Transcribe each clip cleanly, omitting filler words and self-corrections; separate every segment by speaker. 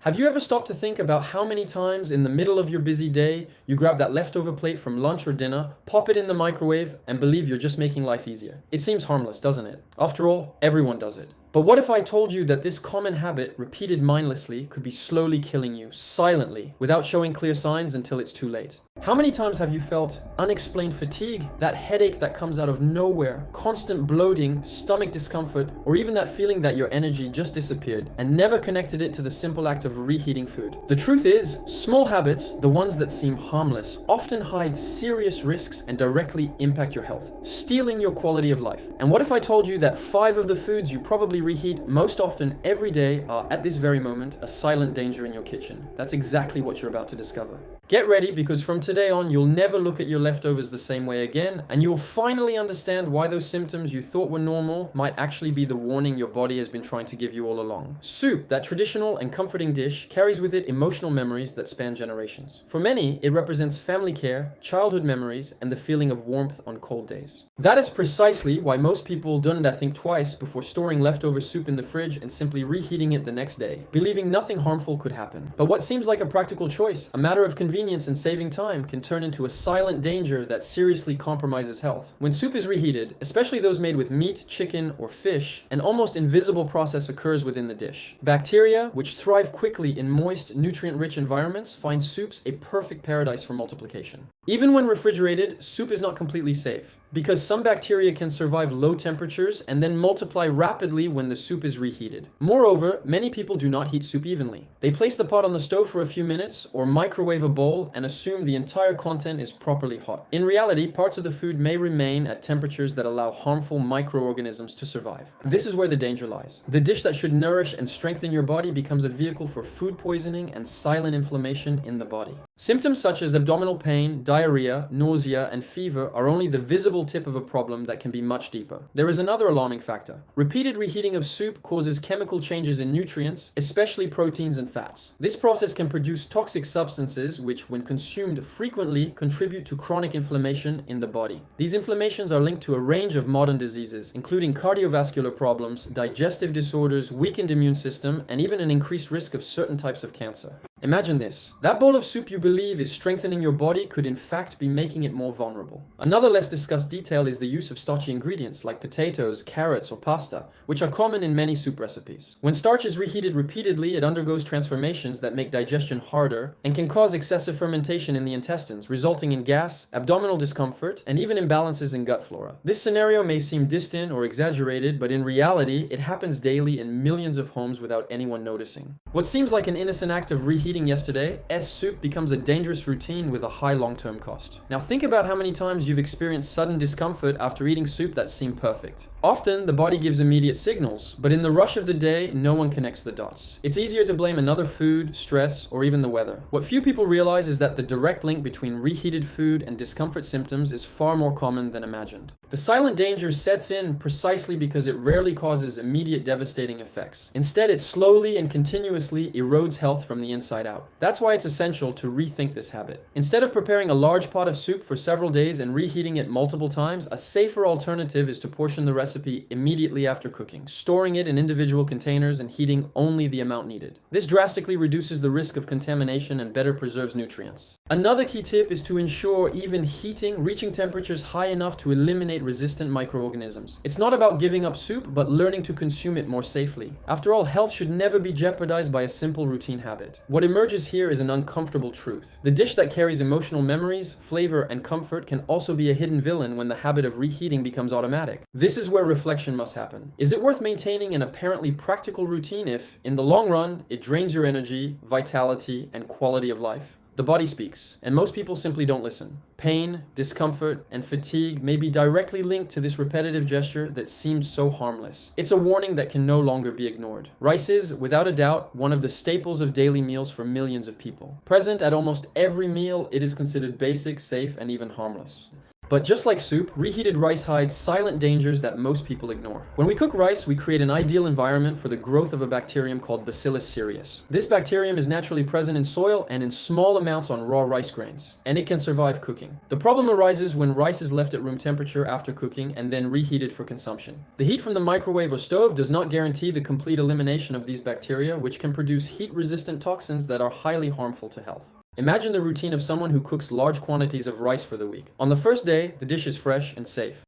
Speaker 1: Have you ever stopped to think about how many times in the middle of your busy day you grab that leftover plate from lunch or dinner, pop it in the microwave, and believe you're just making life easier? It seems harmless, doesn't it? After all, everyone does it. But what if I told you that this common habit, repeated mindlessly, could be slowly killing you, silently, without showing clear signs until it's too late? How many times have you felt unexplained fatigue, that headache that comes out of nowhere, constant bloating, stomach discomfort, or even that feeling that your energy just disappeared, and never connected it to the simple act of reheating food? The truth is, small habits, the ones that seem harmless, often hide serious risks and directly impact your health, stealing your quality of life. And what if I told you that 5 of the foods you probably reheat most often every day are at this very moment a silent danger in your kitchen? That's exactly what you're about to discover. Get ready, because from today on, you'll never look at your leftovers the same way again, and you'll finally understand why those symptoms you thought were normal might actually be the warning your body has been trying to give you all along. Soup, that traditional and comforting dish, carries with it emotional memories that span generations. For many, it represents family care, childhood memories, and the feeling of warmth on cold days. That is precisely why most people don't think twice before storing leftover soup in the fridge and simply reheating it the next day, believing nothing harmful could happen. But what seems like a practical choice, a matter of convenience and saving time, can turn into a silent danger that seriously compromises health. When soup is reheated, especially those made with meat, chicken, or fish, an almost invisible process occurs within the dish. Bacteria, which thrive quickly in moist, nutrient-rich environments, find soups a perfect paradise for multiplication. Even when refrigerated, soup is not completely safe, because some bacteria can survive low temperatures and then multiply rapidly when the soup is reheated. Moreover, many people do not heat soup evenly. They place the pot on the stove for a few minutes or microwave a bowl and assume the entire content is properly hot. In reality, parts of the food may remain at temperatures that allow harmful microorganisms to survive. This is where the danger lies. The dish that should nourish and strengthen your body becomes a vehicle for food poisoning and silent inflammation in the body. Symptoms such as abdominal pain, diarrhea, nausea, and fever are only the visible tip of a problem that can be much deeper. There is another alarming factor. Repeated reheating of soup causes chemical changes in nutrients, especially proteins and fats. This process can produce toxic substances which, when consumed frequently, contribute to chronic inflammation in the body. These inflammations are linked to a range of modern diseases, including cardiovascular problems, digestive disorders, weakened immune system, and even an increased risk of certain types of cancer. Imagine this. That bowl of soup you believe is strengthening your body could in fact be making it more vulnerable. Another less discussed detail is the use of starchy ingredients like potatoes, carrots, or pasta, which are common in many soup recipes. When starch is reheated repeatedly, it undergoes transformations that make digestion harder and can cause excessive fermentation in the intestines, resulting in gas, abdominal discomfort, and even imbalances in gut flora. This scenario may seem distant or exaggerated, but in reality, it happens daily in millions of homes without anyone noticing. What seems like an innocent act of reheating yesterday, soup becomes a dangerous routine with a high long-term cost. Now think about how many times you've experienced sudden discomfort after eating soup that seemed perfect. Often, the body gives immediate signals, but in the rush of the day, no one connects the dots. It's easier to blame another food, stress, or even the weather. What few people realize is that the direct link between reheated food and discomfort symptoms is far more common than imagined. The silent danger sets in precisely because it rarely causes immediate devastating effects. Instead, it slowly and continuously erodes health from the inside out. That's why it's essential to rethink this habit. Instead of preparing a large pot of soup for several days and reheating it multiple times, a safer alternative is to portion the recipe immediately after cooking, storing it in individual containers and heating only the amount needed. This drastically reduces the risk of contamination and better preserves nutrients. Another key tip is to ensure even heating reaching temperatures high enough to eliminate resistant microorganisms. It's not about giving up soup, but learning to consume it more safely. After all, health should never be jeopardized by a simple routine habit. What emerges here is an uncomfortable truth. The dish that carries emotional memories, flavor, and comfort can also be a hidden villain when the habit of reheating becomes automatic. This is where reflection must happen. Is it worth maintaining an apparently practical routine if, in the long run, it drains your energy, vitality, and quality of life? The body speaks, and most people simply don't listen. Pain, discomfort, and fatigue may be directly linked to this repetitive gesture that seems so harmless. It's a warning that can no longer be ignored. Rice is, without a doubt, one of the staples of daily meals for millions of people. Present at almost every meal, it is considered basic, safe, and even harmless. But just like soup, reheated rice hides silent dangers that most people ignore. When we cook rice, we create an ideal environment for the growth of a bacterium called Bacillus cereus. This bacterium is naturally present in soil and in small amounts on raw rice grains, and it can survive cooking. The problem arises when rice is left at room temperature after cooking and then reheated for consumption. The heat from the microwave or stove does not guarantee the complete elimination of these bacteria, which can produce heat-resistant toxins that are highly harmful to health. Imagine the routine of someone who cooks large quantities of rice for the week. On the first day, the dish is fresh and safe.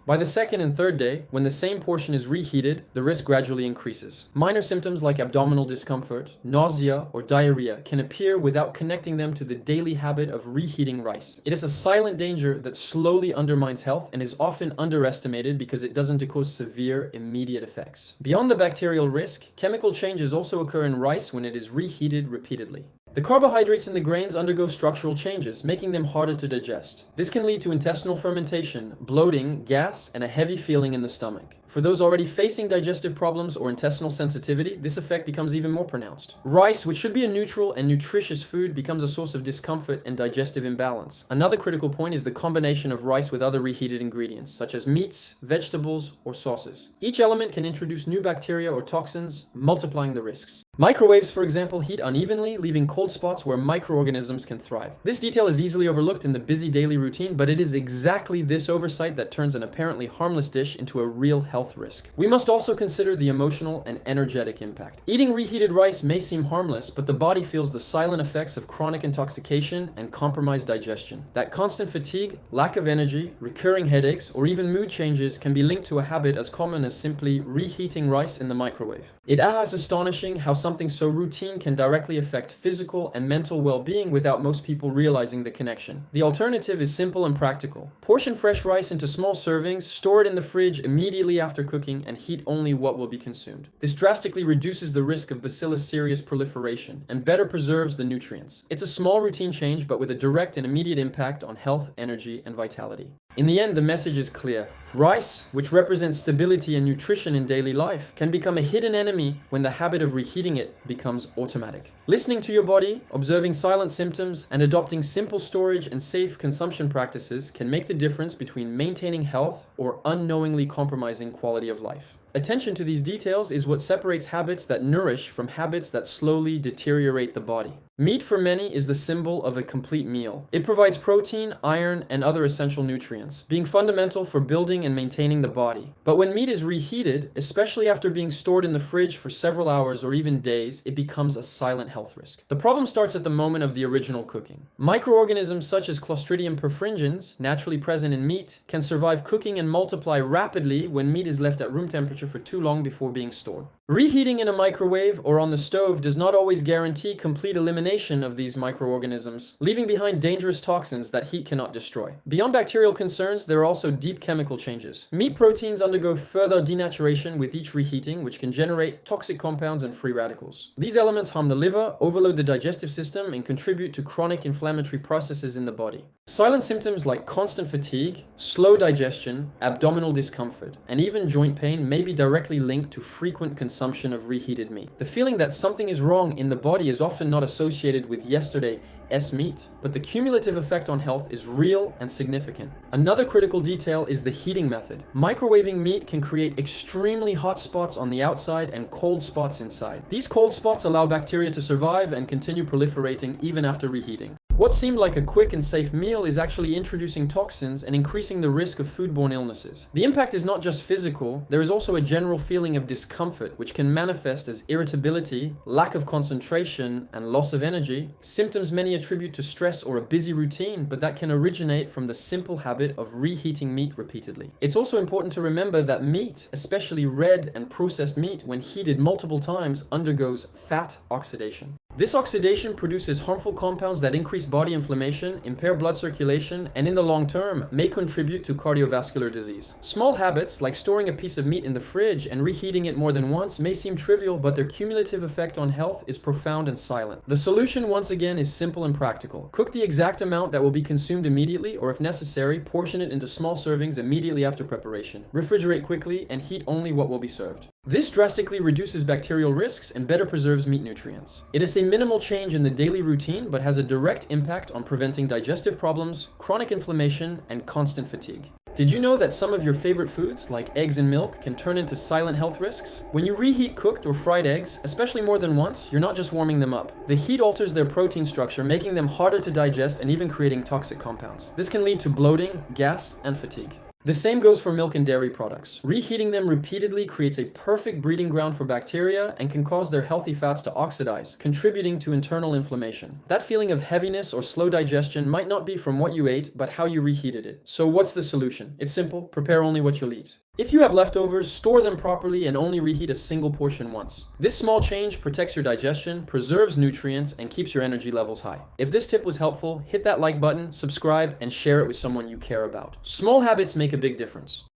Speaker 1: By the second and third day, when the same portion is reheated, the risk gradually increases. Minor symptoms like abdominal discomfort, nausea, or diarrhea can appear without connecting them to the daily habit of reheating rice. It is a silent danger that slowly undermines health and is often underestimated because it doesn't cause severe, immediate effects. Beyond the bacterial risk, chemical changes also occur in rice when it is reheated repeatedly. The carbohydrates in the grains undergo structural changes, making them harder to digest. This can lead to intestinal fermentation, bloating, gas, and a heavy feeling in the stomach. For those already facing digestive problems or intestinal sensitivity, this effect becomes even more pronounced. Rice, which should be a neutral and nutritious food, becomes a source of discomfort and digestive imbalance. Another critical point is the combination of rice with other reheated ingredients, such as meats, vegetables, or sauces. Each element can introduce new bacteria or toxins, multiplying the risks. Microwaves, for example, heat unevenly, leaving cold spots where microorganisms can thrive. This detail is easily overlooked in the busy daily routine, but it is exactly this oversight that turns an apparently harmless dish into a real health risk. We must also consider the emotional and energetic impact. Eating reheated rice may seem harmless, but the body feels the silent effects of chronic intoxication and compromised digestion. That constant fatigue, lack of energy, recurring headaches, or even mood changes can be linked to a habit as common as simply reheating rice in the microwave. It is astonishing how something so routine can directly affect physical and mental well-being without most people realizing the connection. The alternative is simple and practical. Portion fresh rice into small servings, store it in the fridge immediately after cooking, and heat only what will be consumed. This drastically reduces the risk of Bacillus cereus proliferation and better preserves the nutrients. It's a small routine change, but with a direct and immediate impact on health, energy, and vitality. In the end, the message is clear. Rice, which represents stability and nutrition in daily life, can become a hidden enemy when the habit of reheating it becomes automatic. Listening to your body, observing silent symptoms, and adopting simple storage and safe consumption practices can make the difference between maintaining health or unknowingly compromising quality of life. Attention to these details is what separates habits that nourish from habits that slowly deteriorate the body. Meat for many is the symbol of a complete meal. It provides protein, iron, and other essential nutrients, being fundamental for building and maintaining the body. But when meat is reheated, especially after being stored in the fridge for several hours or even days, it becomes a silent health risk. The problem starts at the moment of the original cooking. Microorganisms such as Clostridium perfringens, naturally present in meat, can survive cooking and multiply rapidly when meat is left at room temperature for too long before being stored. Reheating in a microwave or on the stove does not always guarantee complete elimination of these microorganisms, leaving behind dangerous toxins that heat cannot destroy. Beyond bacterial concerns, there are also deep chemical changes. Meat proteins undergo further denaturation with each reheating, which can generate toxic compounds and free radicals. These elements harm the liver, overload the digestive system, and contribute to chronic inflammatory processes in the body. Silent symptoms like constant fatigue, slow digestion, abdominal discomfort, and even joint pain may be directly linked to frequent consumption of reheated meat. The feeling that something is wrong in the body is often not associated with yesterday's meat, but the cumulative effect on health is real and significant. Another critical detail is the heating method. Microwaving meat can create extremely hot spots on the outside and cold spots inside. These cold spots allow bacteria to survive and continue proliferating even after reheating. What seemed like a quick and safe meal is actually introducing toxins and increasing the risk of foodborne illnesses. The impact is not just physical, there is also a general feeling of discomfort, which can manifest as irritability, lack of concentration, and loss of energy, symptoms many attribute to stress or a busy routine, but that can originate from the simple habit of reheating meat repeatedly. It's also important to remember that meat, especially red and processed meat, when heated multiple times, undergoes fat oxidation. This oxidation produces harmful compounds that increase body inflammation, impair blood circulation, and in the long term may contribute to cardiovascular disease. Small habits like storing a piece of meat in the fridge and reheating it more than once may seem trivial, but their cumulative effect on health is profound and silent. The solution, once again, is simple and practical. Cook the exact amount that will be consumed immediately, or if necessary, portion it into small servings immediately after preparation. Refrigerate quickly and heat only what will be served. This drastically reduces bacterial risks and better preserves meat nutrients. It is a minimal change in the daily routine, but has a direct impact on preventing digestive problems, chronic inflammation, and constant fatigue. Did you know that some of your favorite foods, like eggs and milk, can turn into silent health risks? When you reheat cooked or fried eggs, especially more than once, you're not just warming them up. The heat alters their protein structure, making them harder to digest and even creating toxic compounds. This can lead to bloating, gas, and fatigue. The same goes for milk and dairy products. Reheating them repeatedly creates a perfect breeding ground for bacteria and can cause their healthy fats to oxidize, contributing to internal inflammation. That feeling of heaviness or slow digestion might not be from what you ate, but how you reheated it. So what's the solution? It's simple: prepare only what you'll eat. If you have leftovers, store them properly and only reheat a single portion once. This small change protects your digestion, preserves nutrients, and keeps your energy levels high. If this tip was helpful, hit that like button, subscribe, and share it with someone you care about. Small habits make a big difference.